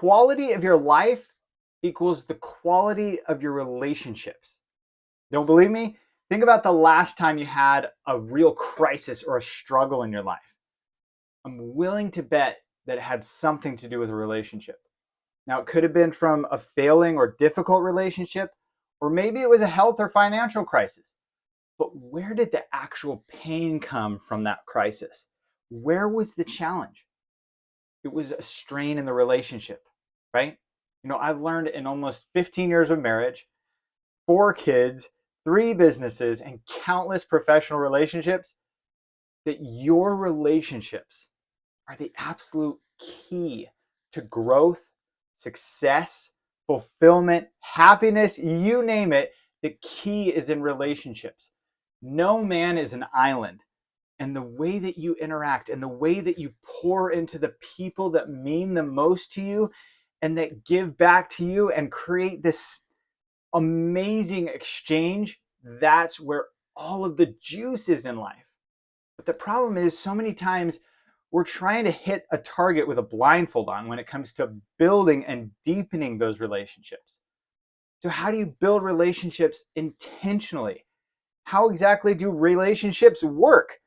quality of your life equals the quality of your relationships. Don't believe me? Think about the last time you had a real crisis or a struggle in your life. I'm willing to bet that it had something to do with a relationship. Now, it could have been from a failing or difficult relationship, or maybe it was a health or financial crisis. But where did the actual pain come from that crisis? Where was the challenge? It was a strain in the relationship, right? I've learned in almost 15 years of marriage, 4 kids, 3 businesses, and countless professional relationships that your relationships are the absolute key to growth, success, fulfillment, happiness, you name it. The key is in relationships. No man is an island. And the way that you interact and the way that you pour into the people that mean the most to you and that give back to you and create this amazing exchange, that's where all of the juice is in life. But the problem is, so many times we're trying to hit a target with a blindfold on when it comes to building and deepening those relationships. So how do you build relationships intentionally? How exactly do relationships work?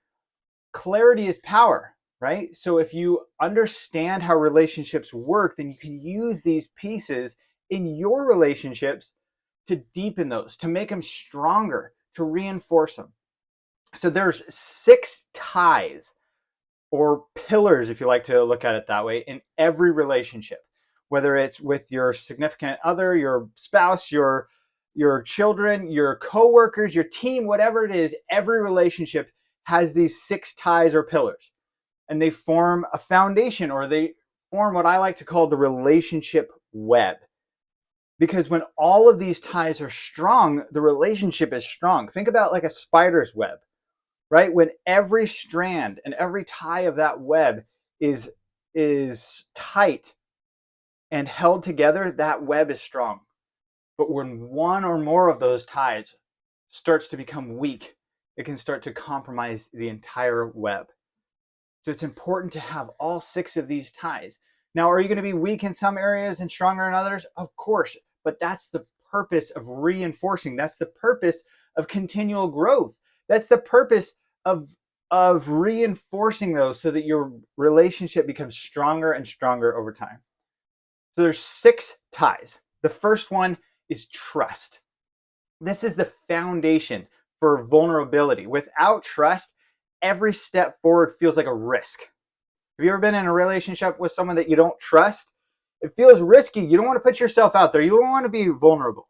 Clarity is power, right? So if you understand how relationships work, then you can use these pieces in your relationships to deepen those, to make them stronger, to reinforce them. So there's 6 ties or pillars, if you like to look at it that way, in every relationship, whether it's with your significant other, your spouse, your children, your coworkers, your team, whatever it is. Every relationship has these 6 ties or pillars, and they form a foundation, or they form what I like to call the relationship web. Because when all of these ties are strong, the relationship is strong. Think about like a spider's web, right? When every strand and every tie of that web is tight and held together, that web is strong. But when one or more of those ties starts to become weak, it can start to compromise the entire web. So it's important to have all 6 of these ties. Now, are you going to be weak in some areas and stronger in others? Of course, but that's the purpose of reinforcing. That's the purpose of continual growth. That's the purpose of reinforcing those so that your relationship becomes stronger and stronger over time. So there's 6 ties. The first one is trust. This is the foundation for vulnerability. Without trust, every step forward feels like a risk. Have you ever been in a relationship with someone that you don't trust? It feels risky. You don't want to put yourself out there. You don't want to be vulnerable.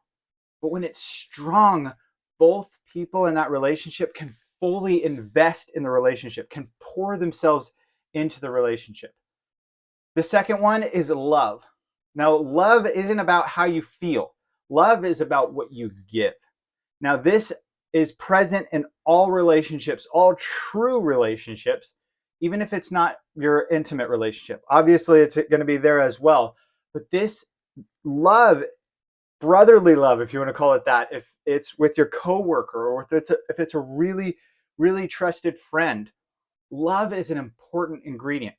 But when it's strong, both people in that relationship can fully invest in the relationship, can pour themselves into the relationship. The second one is love. Now, love isn't about how you feel. Love is about what you give. Now, this is present in all relationships, all true relationships, even if it's not your intimate relationship. Obviously, it's going to be there as well. But this love, brotherly love, if you want to call it that, if it's with your coworker, or if it's a really, really trusted friend, love is an important ingredient.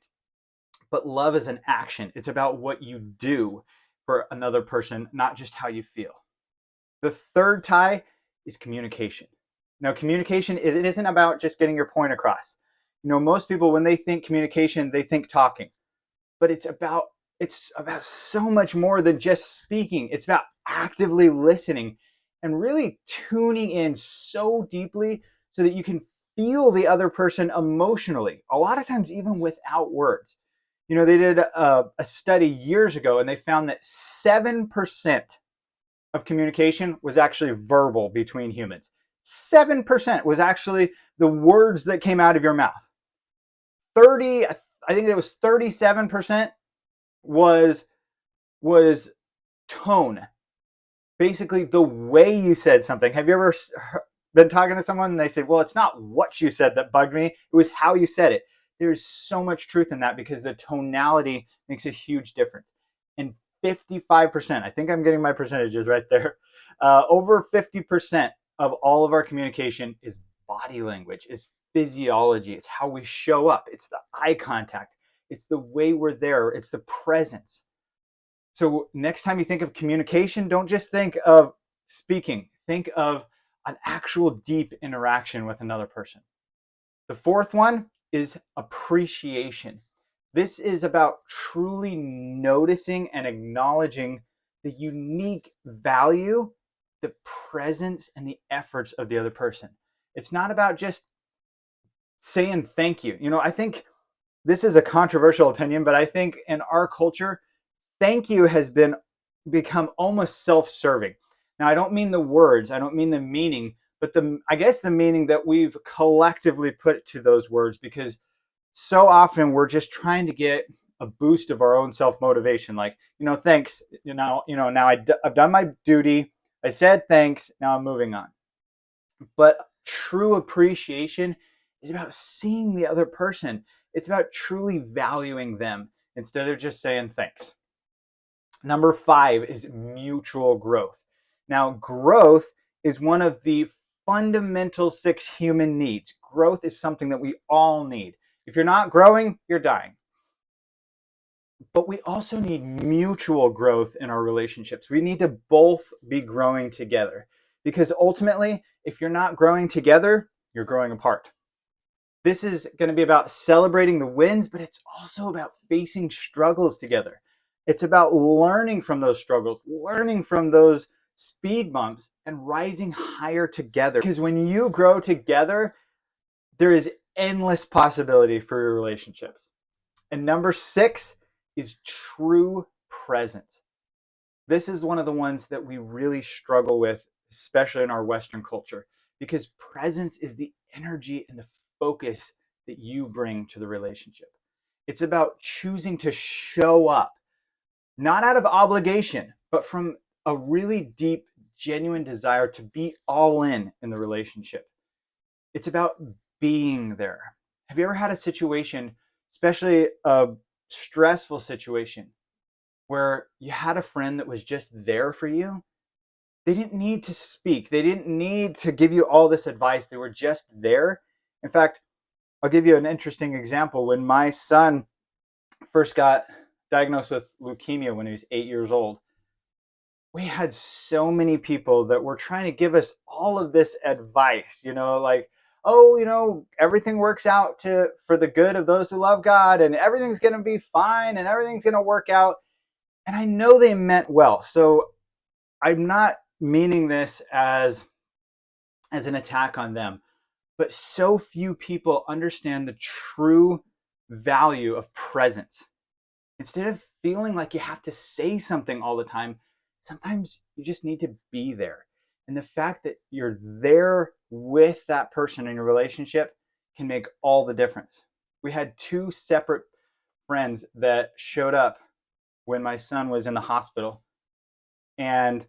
But love is an action. It's about what you do for another person, not just how you feel. The third tie is communication. Now, communication it isn't about just getting your point across. Most people, when they think communication, they think talking. But it's about so much more than just speaking. It's about actively listening and really tuning in so deeply so that you can feel the other person emotionally, a lot of times even without words. They did a study years ago, and they found that 7% of communication was actually verbal between humans. 7% was actually the words that came out of your mouth. I think it was 37% was tone. Basically, the way you said something. Have you ever been talking to someone and they say, well, it's not what you said that bugged me, it was how you said it? There's so much truth in that, because the tonality makes a huge difference. And 55%, I think I'm getting my percentages right there, over 50% of all of our communication is body language, is physiology, it's how we show up, it's the eye contact, it's the way we're there, it's the presence. So next time you think of communication, don't just think of speaking. Think of an actual deep interaction with another person. The fourth one is appreciation. This is about truly noticing and acknowledging the unique value, the presence, and the efforts of the other person. It's not about just saying thank you. I think this is a controversial opinion, but I think in our culture, thank you has become almost self-serving. Now, I don't mean the words, I don't mean the meaning, but I guess the meaning that we've collectively put to those words, because so often we're just trying to get a boost of our own self-motivation. Like, thanks. Now I've done my duty. I said thanks. Now I'm moving on. But true appreciation is about seeing the other person. It's about truly valuing them instead of just saying thanks. Number 5 is mutual growth. Now, growth is one of the fundamental 6 human needs. Growth is something that we all need. If you're not growing, you're dying. But we also need mutual growth in our relationships. We need to both be growing together, because ultimately, if you're not growing together, you're growing apart. This is going to be about celebrating the wins, but it's also about facing struggles together. It's about learning from those struggles, learning from those speed bumps, and rising higher together. Because when you grow together, there is endless possibility for your relationships. And number 6 is true presence. This is one of the ones that we really struggle with, especially in our Western culture, because presence is the energy and the focus that you bring to the relationship. It's about choosing to show up, not out of obligation, but from a really deep, genuine desire to be all in the relationship. It's about being there. Have you ever had a situation, especially a stressful situation, where you had a friend that was just there for you? They didn't need to speak. They didn't need to give you all this advice. They were just there. In fact, I'll give you an interesting example. When my son first got diagnosed with leukemia when he was 8 years old, we had so many people that were trying to give us all of this advice, like, oh, everything works out for the good of those who love God, and everything's going to be fine, and everything's going to work out. And I know they meant well. So I'm not meaning this as an attack on them, but so few people understand the true value of presence. Instead of feeling like you have to say something all the time, sometimes you just need to be there. And the fact that you're there with that person in your relationship can make all the difference. We had 2 separate friends that showed up when my son was in the hospital, and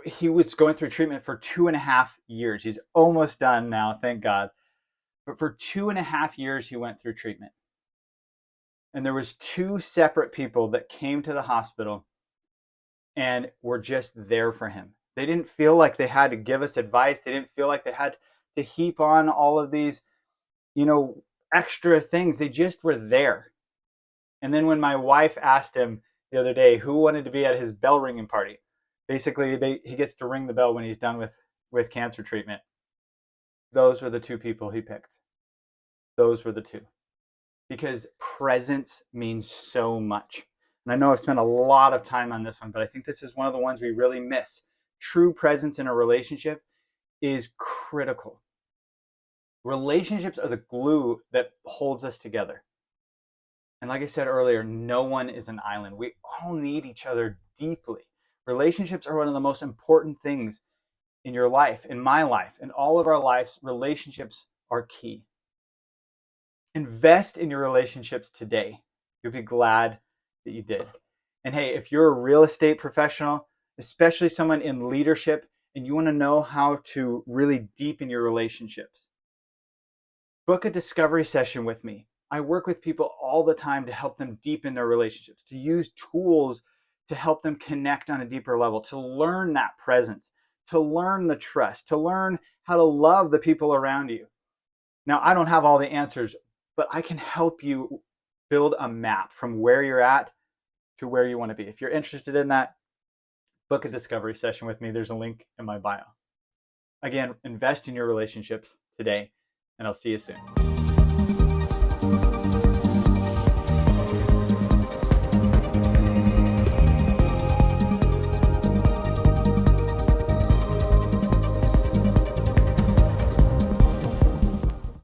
he was going through treatment for 2.5 years. He's almost done now, thank God. But for 2.5 years, he went through treatment. And there was 2 separate people that came to the hospital and were just there for him. They didn't feel like they had to give us advice. They didn't feel like they had to heap on all of these, extra things. They just were there. And then when my wife asked him the other day who wanted to be at his bell ringing party, basically he gets to ring the bell when he's done with cancer treatment. Those were the 2 people he picked. Those were the 2. Because presence means so much. And I know I've spent a lot of time on this one, but I think this is one of the ones we really miss. True presence in a relationship is critical. Relationships are the glue that holds us together. And like I said earlier, no one is an island. We all need each other deeply. Relationships are one of the most important things in your life, in my life, in all of our lives. Relationships are key. Invest in your relationships today. You'll be glad that you did. And hey, if you're a real estate professional, especially someone in leadership, and you want to know how to really deepen your relationships, book a discovery session with me. I work with people all the time to help them deepen their relationships, to use tools to help them connect on a deeper level, to learn that presence, to learn the trust, to learn how to love the people around you. Now, I don't have all the answers, but I can help you build a map from where you're at to where you want to be. If you're interested in that, book a discovery session with me. There's a link in my bio. Again, invest in your relationships today, and I'll see you soon.